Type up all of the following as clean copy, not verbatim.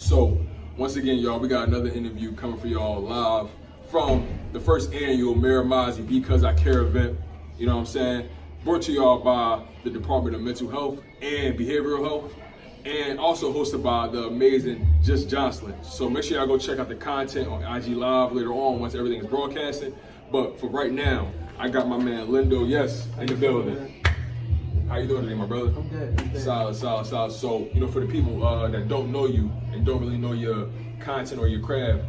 So, once again, y'all, we got another interview coming for y'all live from the first annual Mira Mazi Because I Care event. You know what I'm saying? Brought to y'all by the Department of Mental Health and Behavioral Health, and also hosted by the amazing Just Jocelyn. So make sure y'all go check out the content on IG Live later on once everything is broadcasted. But for right now, I got my man Lindo Yes in the building. How you doing today, my brother? I'm good. Solid. So, for the people that don't know you and don't really know your content or your craft,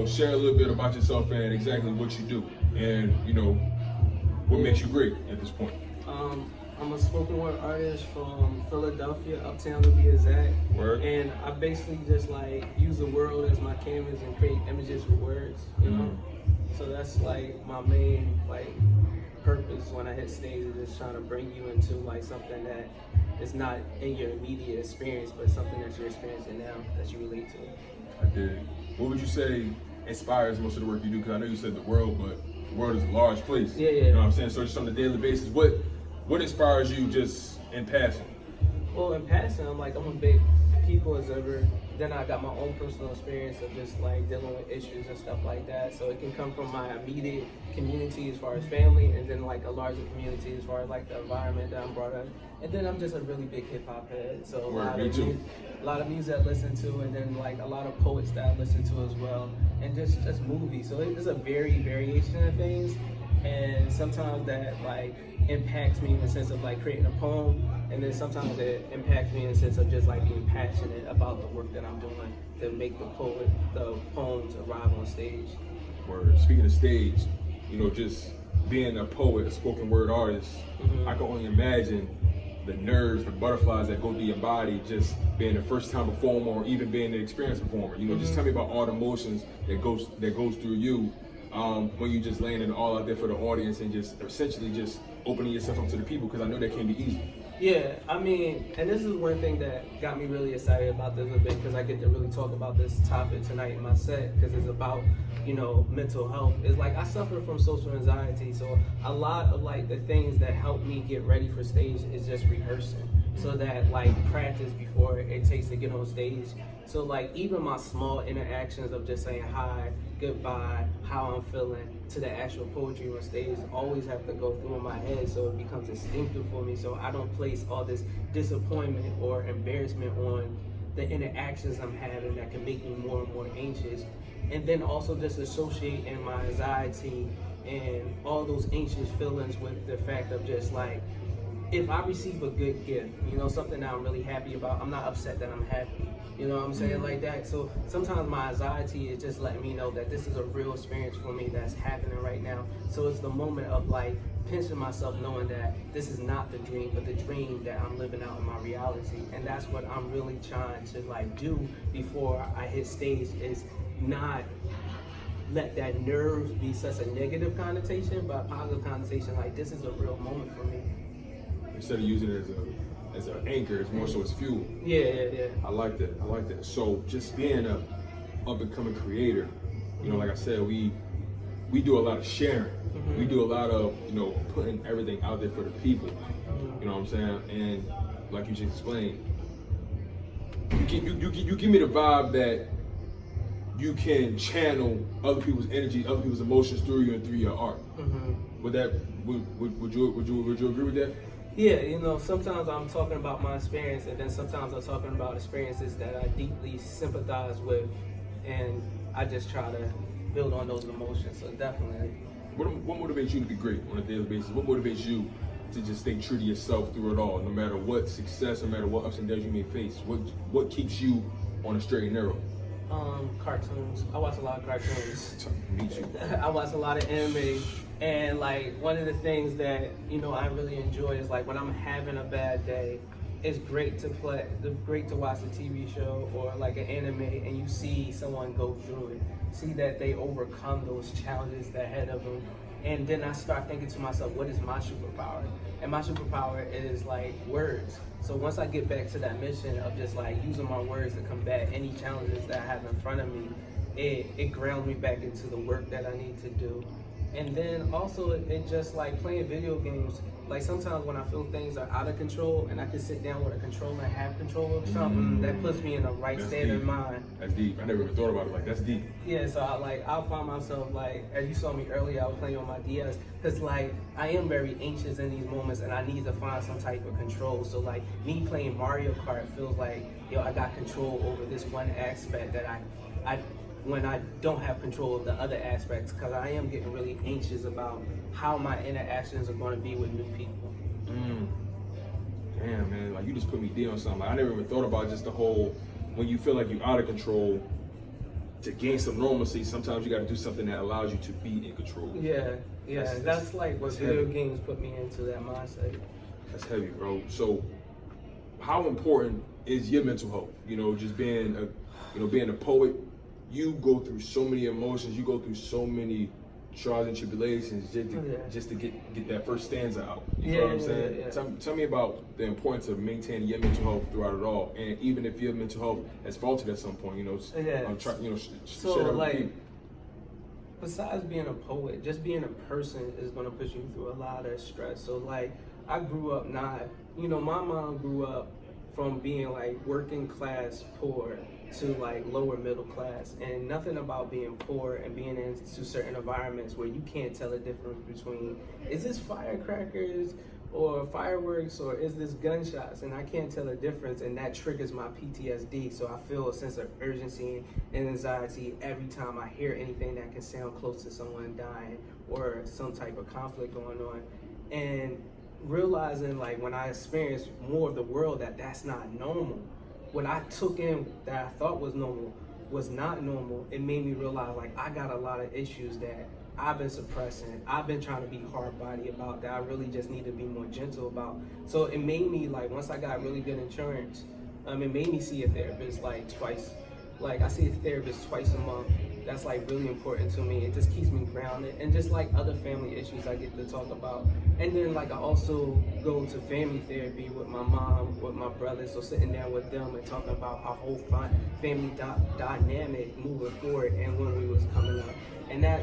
share a little bit about yourself and exactly what you do and, what makes you great at this point. I'm a spoken word artist from Philadelphia, uptown to be exact. Word. And I basically just use the world as my canvas and create images with words, you know? So that's my main purpose when I hit stage, is just trying to bring you into something that is not in your immediate experience, but something that you're experiencing now that you relate to. I did. What would you say inspires most of the work you do? Because I know you said the world, but the world is a large place. Yeah. You know what I'm saying? So just on a daily basis, what inspires you just in passing? Well, in passing, I'm a big people observer. Then I got my own personal experience of just dealing with issues and stuff like that. So it can come from my immediate community as far as family, and then a larger community as far as the environment that I'm brought up. And then I'm just a really big hip hop head. So a lot of music I listen to, and then a lot of poets that I listen to as well, and just movies. So it's a variation of things. And sometimes that impacts me in the sense of creating a poem, and then sometimes it impacts me in the sense of just being passionate about the work that I'm doing to make the poems arrive on stage. Word. Speaking of stage, just being a poet, a spoken word artist, I can only imagine the nerves, the butterflies that go through your body, just being a first time performer or even being an experienced performer. Just tell me about all the emotions that goes through you when you just laying it all out there for the audience and just essentially just opening yourself up to the people, because I know that can be easy. Yeah, and this is one thing that got me really excited about this event, because I get to really talk about this topic tonight in my set, because it's about, mental health. It's I suffer from social anxiety, so a lot of the things that help me get ready for stage is just rehearsing, so that practice before it takes to get on stage. So even my small interactions of just saying hi, goodbye, how I'm feeling, to the actual poetry on stage always have to go through in my head, so it becomes instinctive for me, so I don't place all this disappointment or embarrassment on the interactions I'm having that can make me more and more anxious. And then also just associating my anxiety and all those anxious feelings with the fact of just if I receive a good gift, something that I'm really happy about, I'm not upset that I'm happy. You know what I'm saying? Like that. So sometimes my anxiety is just letting me know that this is a real experience for me that's happening right now. So it's the moment of pinching myself, knowing that this is not the dream, but the dream that I'm living out in my reality. And that's what I'm really trying to do before I hit stage, is not let that nerve be such a negative connotation, but a positive connotation, this is a real moment for me. Instead of using it as an anchor, it's more so as fuel. Yeah. I like that. So just being a up and coming creator, like I said, we do a lot of sharing. We do a lot of putting everything out there for the people. You know what I'm saying? And like you just explained, you give me the vibe that you can channel other people's energy, other people's emotions through you and through your art. Would you agree with that? Yeah, sometimes I'm talking about my experience, and then sometimes I'm talking about experiences that I deeply sympathize with, and I just try to build on those emotions. So definitely. What motivates you to be great on a daily basis? What motivates you to just stay true to yourself through it all, no matter what success, no matter what ups and downs you may face? What keeps you on a straight and narrow? Cartoons. I watch a lot of cartoons. Me too. I watch a lot of anime, and one of the things that I really enjoy is when I'm having a bad day, it's great to watch a TV show or an anime, and you see someone go through it, see that they overcome those challenges that ahead of them. And then I start thinking to myself, what is my superpower? And my superpower is words. So once I get back to that mission of just using my words to combat any challenges that I have in front of me, it grounds me back into the work that I need to do. And then also it just like playing video games. Like sometimes when I feel things are out of control and I can sit down with a controller and have control of something, that puts me in the right state of mind. That's deep. I never even thought about it like that's deep. Yeah, so I'll find myself like, as you saw me earlier, I was playing on my DS, because like I am very anxious in these moments and I need to find some type of control. So like me playing Mario Kart feels like, yo, I got control over this one aspect that I when I don't have control of the other aspects, because I am getting really anxious about how my interactions are going to be with new people. Damn, man, like you just put me deep on something. Like, I never even thought about just the whole, when you feel like you're out of control, to gain some normalcy, sometimes you got to do something that allows you to be in control. Yeah, that's like what video heavy. games put me into that mindset. That's heavy, bro. So, how important is your mental health? You know, just being a poet, you go through so many emotions, you go through so many trials and tribulations just to get that first stanza out. You know what I'm saying? Yeah. Tell me about the importance of maintaining your mental health throughout it all, and even if your mental health has faltered at some point, So like, besides being a poet, just being a person is gonna put you through a lot of stress. So like, I grew up my mom grew up from being like working class poor to like lower middle class, and nothing about being poor and being into certain environments where you can't tell the difference between, is this firecrackers or fireworks or is this gunshots, and I can't tell the difference, and that triggers my PTSD. So I feel a sense of urgency and anxiety every time I hear anything that can sound close to someone dying or some type of conflict going on. And realizing like when I experienced more of the world that's not normal, what I took in that I thought was normal was not normal, it made me realize like I got a lot of issues that I've been suppressing, I've been trying to be hard body about, that I really just need to be more gentle about. So it made me like, once I got really good insurance, it made me see a therapist like twice. Like I see a therapist twice a month. That's like really important to me. It just keeps me grounded, and just like other family issues I get to talk about. And then like I also go to family therapy with my mom, with my brothers. So sitting down with them and talking about our whole family dynamic moving forward and when we was coming up. And that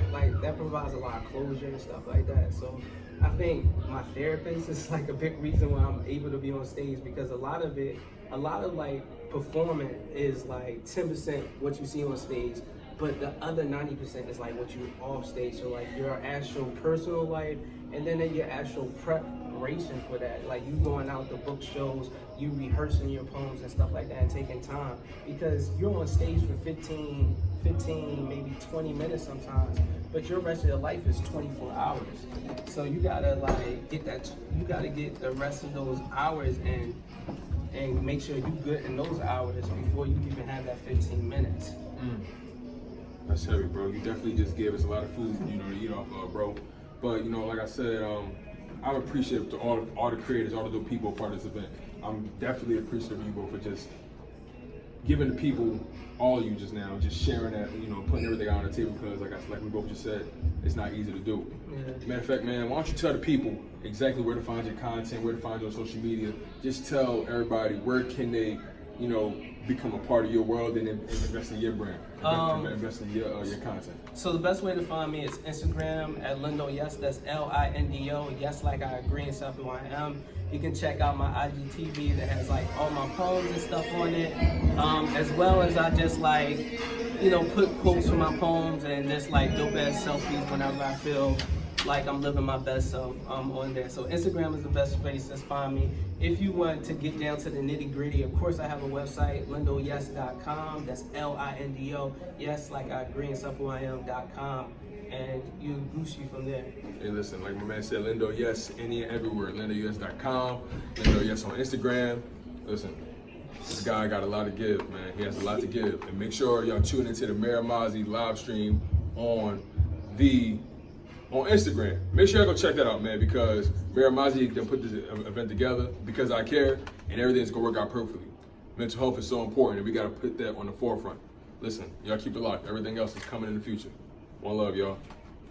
provides a lot of closure and stuff like that. So I think my therapist is like a big reason why I'm able to be on stage, because a lot of like performing is like 10% what you see on stage, but the other 90% is like what you off stage. So like your actual personal life, and then your actual preparation for that. Like you going out to book shows, you rehearsing your poems and stuff like that, and taking time, because you're on stage for 15, maybe 20 minutes sometimes, but your rest of your life is 24 hours. So you gotta like get the rest of those hours and make sure you're good in those hours before you even have that 15 minutes. That's heavy, bro. You definitely just gave us a lot of food, to eat off of, bro. But like I said, I'm appreciative to all the creators, all the people a part of this event. I'm definitely appreciative of you, bro, for just giving the people, all of you just now, just sharing that, putting everything out on the table, because like we both just said, it's not easy to do. Yeah. Matter of fact, man, why don't you tell the people exactly where to find your content, where to find you on social media. Just tell everybody where can they, become a part of your world and invest in your brand, invest in your content. So the best way to find me is Instagram at Lindo Yes. That's Lindo. Yes, like I agree, and stuff who I am. You can check out my IGTV that has like all my poems and stuff on it, as well as I just like, put quotes from my poems and just like dope ass selfies whenever I feel like I'm living my best self on there. So Instagram is the best place to find me. If you want to get down to the nitty gritty, of course I have a website, lindoyes.com. That's Lindo, yes, like I agree, and stuff who I am.com. And you boost you from there. Hey, listen, like my man said, Lindo Yes, any and everywhere. LindoYes.com, Lindo Yes on Instagram. Listen, this guy got a lot to give, man. He has a lot to give. And make sure y'all tune into the Mira Mazi live stream on Instagram. Make sure y'all go check that out, man, because Mira Mazi can put this event together because I care, and everything's gonna work out perfectly. Mental health is so important, and we gotta put that on the forefront. Listen, y'all keep it locked. Everything else is coming in the future. One love, y'all.